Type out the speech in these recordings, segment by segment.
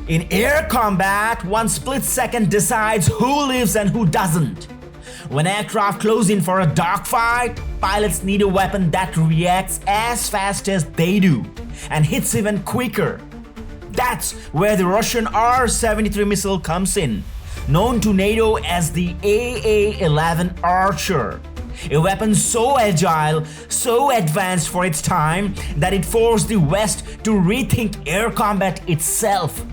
In air combat, one split second decides who lives and who doesn't. When aircraft close in for a dogfight, pilots need a weapon that reacts as fast as they do and hits even quicker. That's where the Russian R-73 missile comes in, known to NATO as the AA-11 Archer. A weapon so agile, so advanced for its time that it forced the West to rethink air combat itself.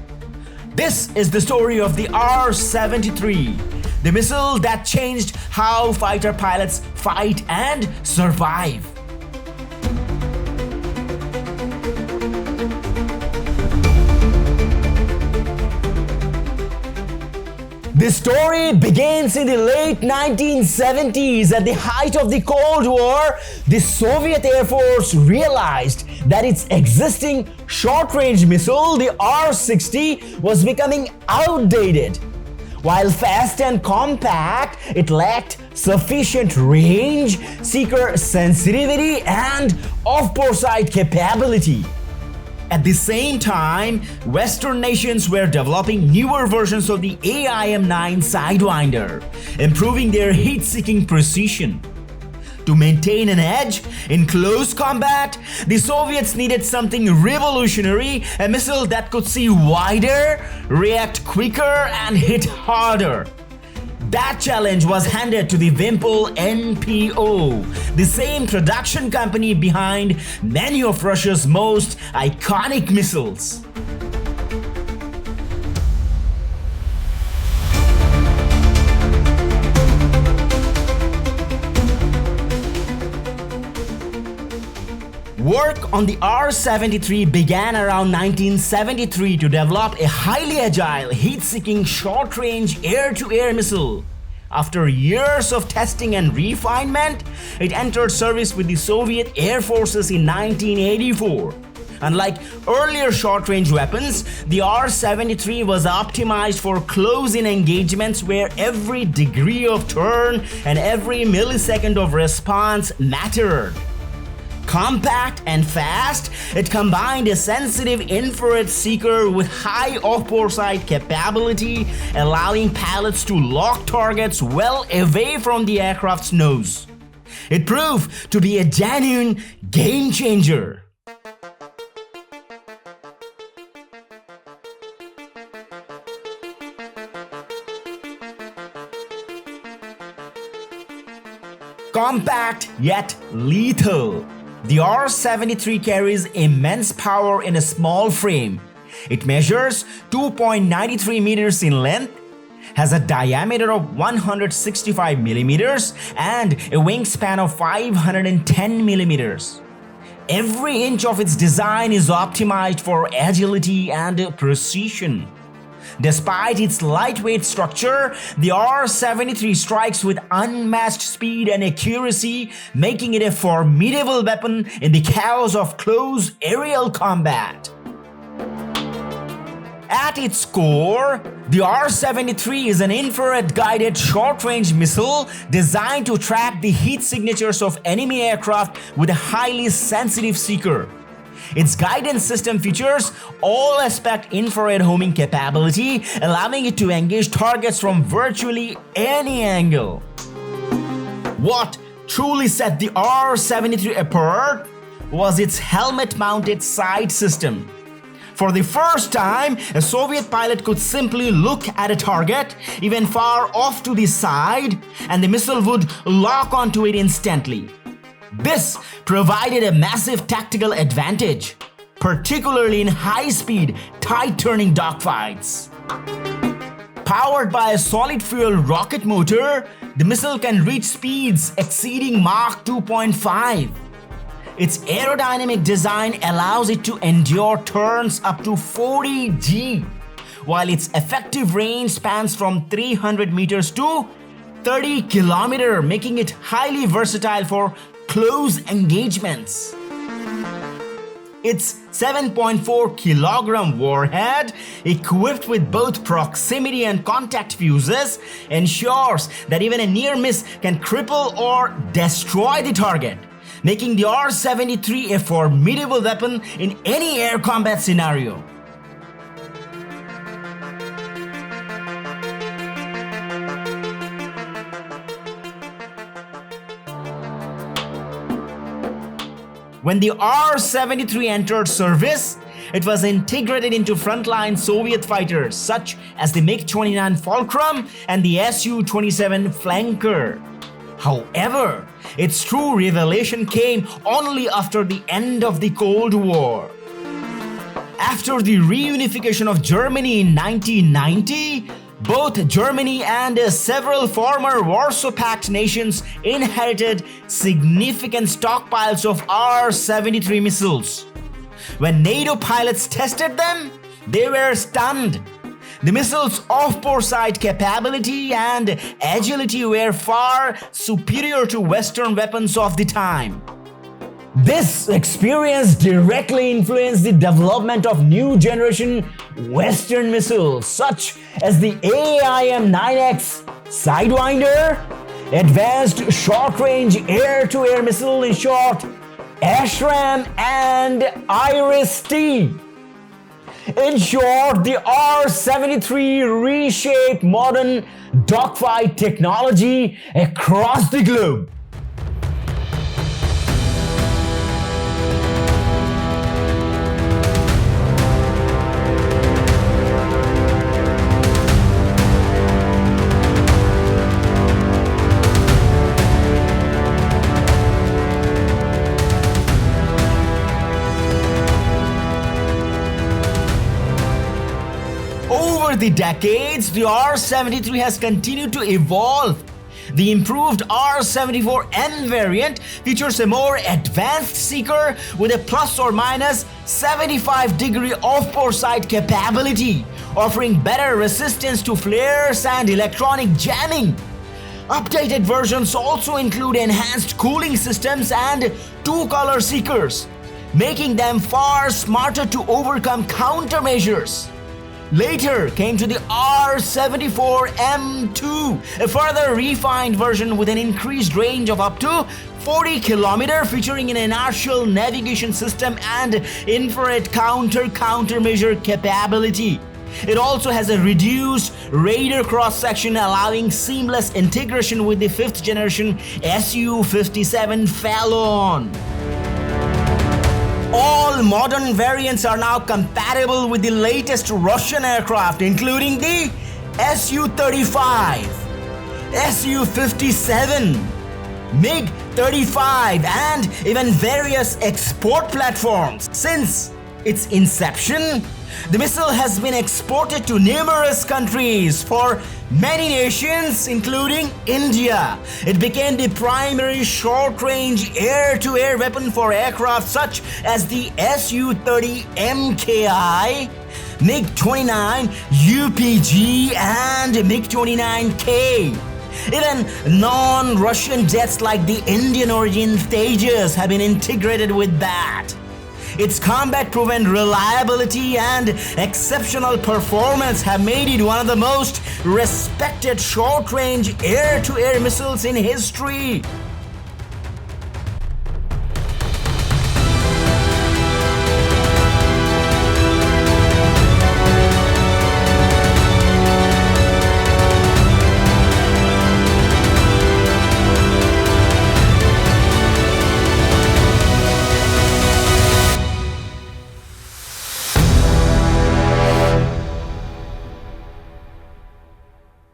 This is the story of the R-73, the missile that changed how fighter pilots fight and survive. The story begins in the late 1970s. At the height of the Cold War, the Soviet Air Force realized that its existing short-range missile, the R-60, was becoming outdated. While fast and compact, it lacked sufficient range, seeker sensitivity, and off-bore sight capability. At the same time, Western nations were developing newer versions of the AIM-9 Sidewinder, improving their heat-seeking precision. To maintain an edge in close combat, the Soviets needed something revolutionary, a missile that could see wider, react quicker, and hit harder. That challenge was handed to the Wimpel NPO, the same production company behind many of Russia's most iconic missiles. Work on the R-73 began around 1973 to develop a highly agile, heat-seeking, short-range air-to-air missile. After years of testing and refinement, it entered service with the Soviet Air Forces in 1984. Unlike earlier short-range weapons, the R-73 was optimized for close-in engagements where every degree of turn and every millisecond of response mattered. Compact and fast, it combined a sensitive infrared seeker with high off-bore sight capability, allowing pilots to lock targets well away from the aircraft's nose. It proved to be a genuine game changer. Compact yet lethal. The R-73 carries immense power in a small frame. It measures 2.93 meters in length, has a diameter of 165 millimeters, and a wingspan of 510 millimeters. Every inch of its design is optimized for agility and precision. Despite its lightweight structure, the R-73 strikes with unmatched speed and accuracy, making it a formidable weapon in the chaos of close aerial combat. At its core, the R-73 is an infrared-guided short-range missile designed to track the heat signatures of enemy aircraft with a highly sensitive seeker. Its guidance system features all-aspect infrared homing capability, allowing it to engage targets from virtually any angle. What truly set the R-73 apart was its helmet-mounted sight system. For the first time, a Soviet pilot could simply look at a target, even far off to the side, and the missile would lock onto it instantly. This provided a massive tactical advantage, particularly in high-speed, tight-turning dogfights. Powered by a solid-fuel rocket motor, the missile can reach speeds exceeding Mach 2.5. Its aerodynamic design allows it to endure turns up to 40 G, while its effective range spans from 300 meters to 30 kilometers, making it highly versatile for close engagements. Its 7.4 kilogram warhead, equipped with both proximity and contact fuses, ensures that even a near miss can cripple or destroy the target, making the R-73 a formidable weapon in any air combat scenario. When the R-73 entered service, it was integrated into frontline Soviet fighters such as the MiG-29 Fulcrum and the Su-27 Flanker. However, its true revelation came only after the end of the Cold War. After the reunification of Germany in 1990, both Germany and several former Warsaw Pact nations inherited significant stockpiles of R-73 missiles. When NATO pilots tested them, they were stunned. The missile's off-bore sight capability and agility were far superior to Western weapons of the time. This experience directly influenced the development of new generation Western missiles such as the AIM-9X Sidewinder, Advanced Short-Range Air-to-Air Missile, in short, ASHRAAM, and IRIS-T. In short, the R-73 reshaped modern dogfight technology across the globe. Over the decades, the R-73 has continued to evolve. The improved R-74M variant features a more advanced seeker with a plus or minus 75-degree off-bore sight capability, offering better resistance to flares and electronic jamming. Updated versions also include enhanced cooling systems and two-color seekers, making them far smarter to overcome countermeasures. Later came to the R-74M2, a further refined version with an increased range of up to 40 km, featuring an inertial navigation system and infrared countermeasure capability. It also has a reduced radar cross-section, allowing seamless integration with the 5th generation Su-57 Fallon. All modern variants are now compatible with the latest Russian aircraft, including the Su-35, Su-57, MiG-35, and even various export platforms. Since its inception, the missile has been exported to numerous countries for many nations, including India. It became the primary short-range air-to-air weapon for aircraft such as the Su-30 MKI, MiG-29 UPG, and MiG-29K. Even non-Russian jets like the Indian origin Tejas have been integrated with that. Its combat-proven reliability and exceptional performance have made it one of the most respected short-range air-to-air missiles in history.